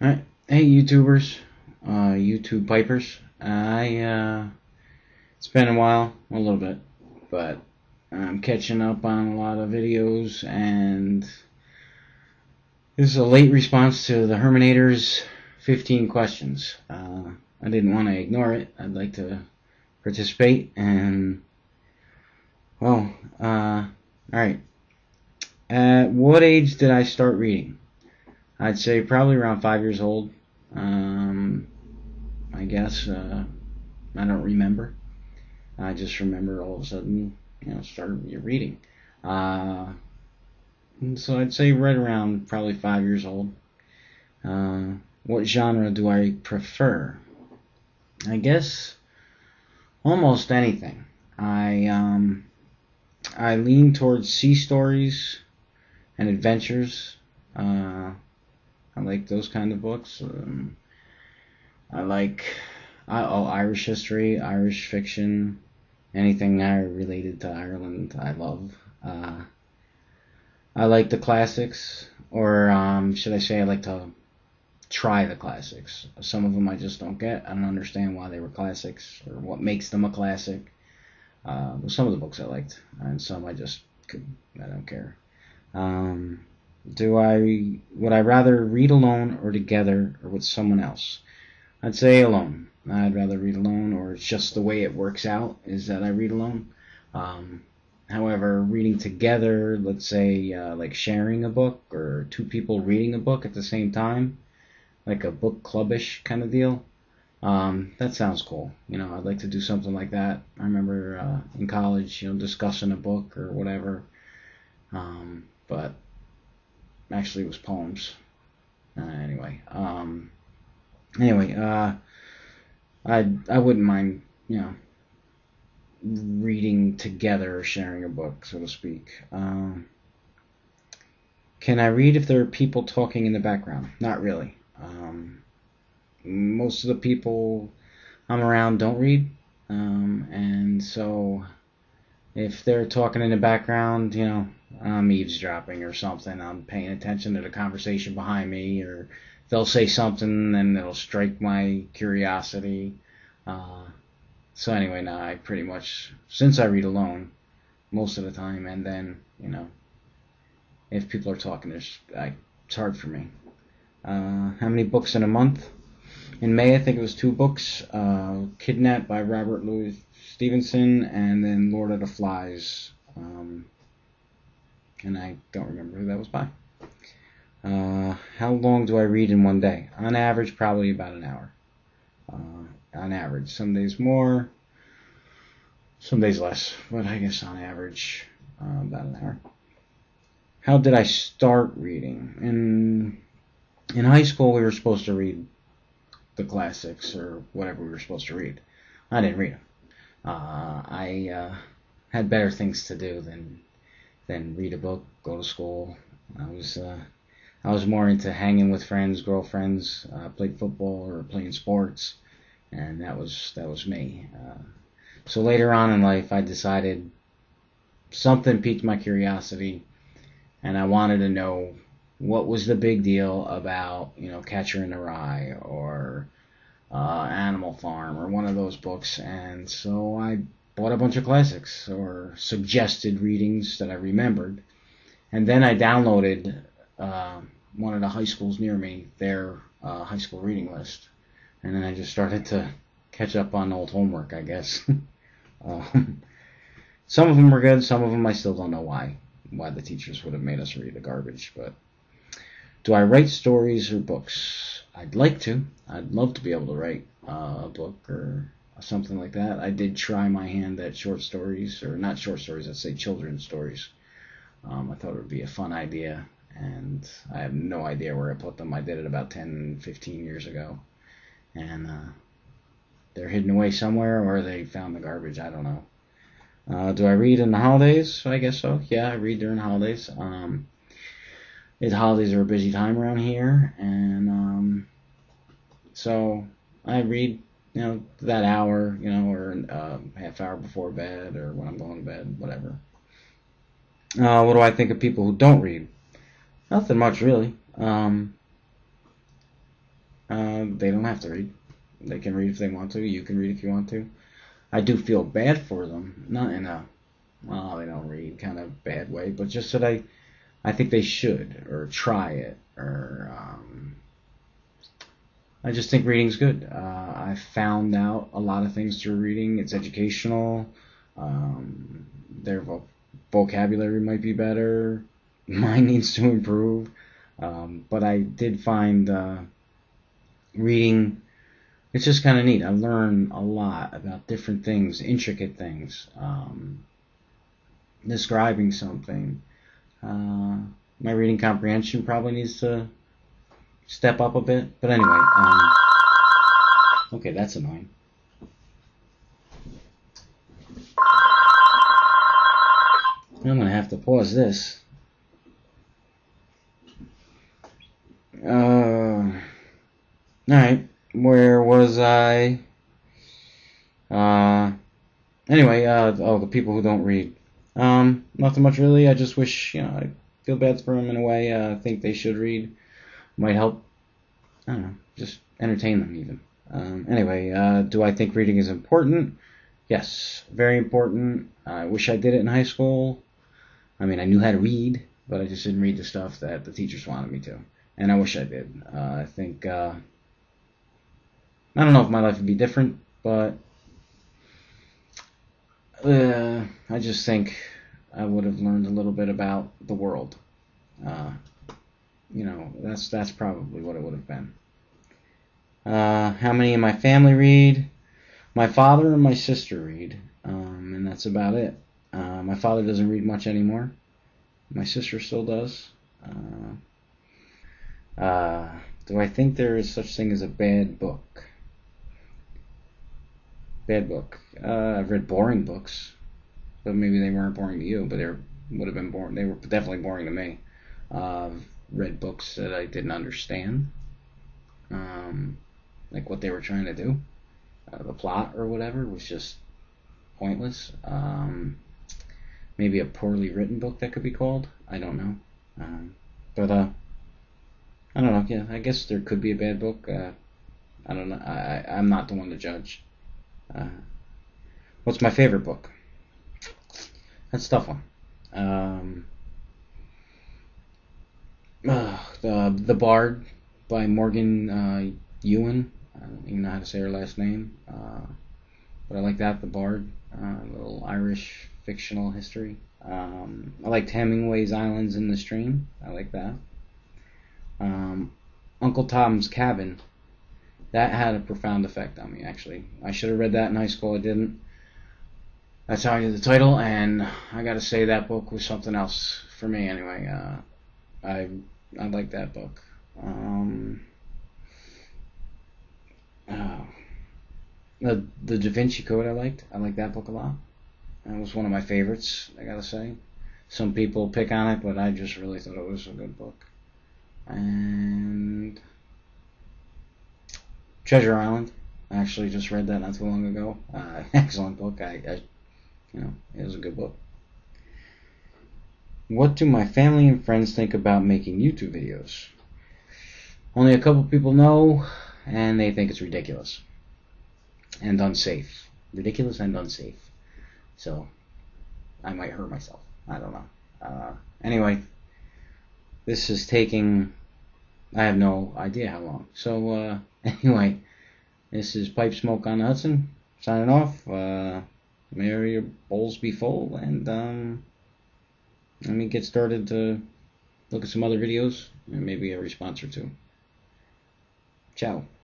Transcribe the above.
Alright, hey YouTubers, YouTube Pipers. It's been a while, a little bit, but I'm catching up on a lot of videos, and this is a late response to the Hermanninator's 15 questions. I didn't want to ignore it. I'd like to participate, and, well, alright. At what age did I start reading? I'd say probably around 5 years old. I guess I don't remember. I just remember all of a sudden, started reading. And so I'd say right around probably 5 years old. What genre do I prefer? I guess almost anything. I lean towards sea stories and adventures. I like those kind of books. I like Irish history, Irish fiction, anything related to Ireland. I love. I like the classics, or should I say, I like to try the classics. Some of them I just don't get. I don't understand why they were classics or what makes them a classic. Some of the books I liked, and some I don't care. Would I rather read alone or together or with someone else? I'd say alone. I'd rather read alone, or it's just the way it works out is that I read alone. However, reading together, let's say like sharing a book or two people reading a book at the same time, like a book clubbish kind of deal, that sounds cool. I'd like to do something like that. I remember in college, discussing a book or whatever, but actually it was poems. Anyway, I wouldn't mind, reading together or sharing a book, so to speak. Can I read if there are people talking in the background? Not really. Most of the people I'm around don't read, and so if they're talking in the background, I'm eavesdropping or something. I'm paying attention to the conversation behind me, or they'll say something and it'll strike my curiosity. So anyway, no, I pretty much, since I read alone most of the time, and then, if people are talking, it's hard for me. How many books in a month? In May, I think it was 2 books. Kidnapped by Robert Louis Stevenson, and then Lord of the Flies. And I don't remember who that was by. How long do I read in one day? On average, probably about an hour. On average. Some days more, some days less, but I guess on average, about an hour. How did I start reading? In high school, we were supposed to read the classics or whatever we were supposed to read. I didn't read them. I had better things to do than read a book, go to school. I was more into hanging with friends, girlfriends, played football or playing sports, and that was me. So later on in life, I decided something piqued my curiosity, and I wanted to know what was the big deal about, Catcher in the Rye or Animal Farm or one of those books, and so I bought a bunch of classics or suggested readings that I remembered, and then I downloaded one of the high schools near me, their high school reading list, and then I just started to catch up on old homework, I guess. Some of them were good, some of them I still don't know why the teachers would have made us read the garbage. But do I write stories or books? I'd like to. I'd love to be able to write a book or something like that. I did try my hand at short stories, or not short stories, I'd say children's stories. I thought it would be a fun idea, and I have no idea where I put them. I did it about 10, 15 years ago, and they're hidden away somewhere, or they found the garbage. I don't know. Do I read in the holidays? I guess so. Yeah, I read during the holidays. The holidays are a busy time around here, and so I read, that hour, or half hour before bed, or when I'm going to bed, whatever. What do I think of people who don't read? Nothing much, really. They don't have to read. They can read if they want to. You can read if you want to. I do feel bad for them, not in a, well, they don't read kind of bad way, but just that I think they should, or try it, or I just think reading's good. I found out a lot of things through reading. It's educational. Their vocabulary might be better. Mine needs to improve. But I did find reading, it's just kind of neat. I learn a lot about different things, intricate things, describing something. My reading comprehension probably needs to step up a bit. But anyway, okay, that's annoying. I'm going to have to pause this. Alright, where was I? Anyway, the people who don't read. Nothing much really. I just wish, I feel bad for them in a way. I think they should read. Might help, I don't know, just entertain them even. Anyway, do I think reading is important? Yes, very important. I wish I did it in high school. I mean, I knew how to read, but I just didn't read the stuff that the teachers wanted me to. And I wish I did. I think, I don't know if my life would be different, but I just think I would have learned a little bit about the world. That's probably what it would have been. How many in my family read? My father and my sister read, and that's about it. My father doesn't read much anymore. My sister still does. Do I think there is such thing as a bad book? Bad book. I've read boring books, but maybe they weren't boring to you, but they would have been boring. They were definitely boring to me. I've read books that I didn't understand, like what they were trying to do. The plot or whatever was just pointless. Maybe a poorly written book that could be called. I don't know. But I don't know. Yeah, I guess there could be a bad book. I don't know. I'm not the one to judge. What's my favorite book? That's a tough one. The Bard by Morgan Ewan. I don't even know how to say her last name, but I like that. The Bard, a little Irish fictional history. I liked Hemingway's Islands in the Stream. I like that. Uncle Tom's Cabin. That had a profound effect on me, actually. I should have read that in high school. I didn't. That's how I knew the title, and I gotta say that book was something else for me. Anyway, I like that book. The Da Vinci Code I liked. I liked that book a lot. That was one of my favorites, I gotta say. Some people pick on it, but I just really thought it was a good book. And Treasure Island. I actually just read that not too long ago. Excellent book. It was a good book. What do my family and friends think about making YouTube videos? Only a couple people know, and they think it's ridiculous and unsafe. Ridiculous and unsafe. So I might hurt myself. I don't know. Anyway, this is taking, I have no idea how long. So anyway, this is Pipe Smoke on the Hudson, signing off. May your bowls be full, and let me get started to look at some other videos, and maybe a response or two. Ciao.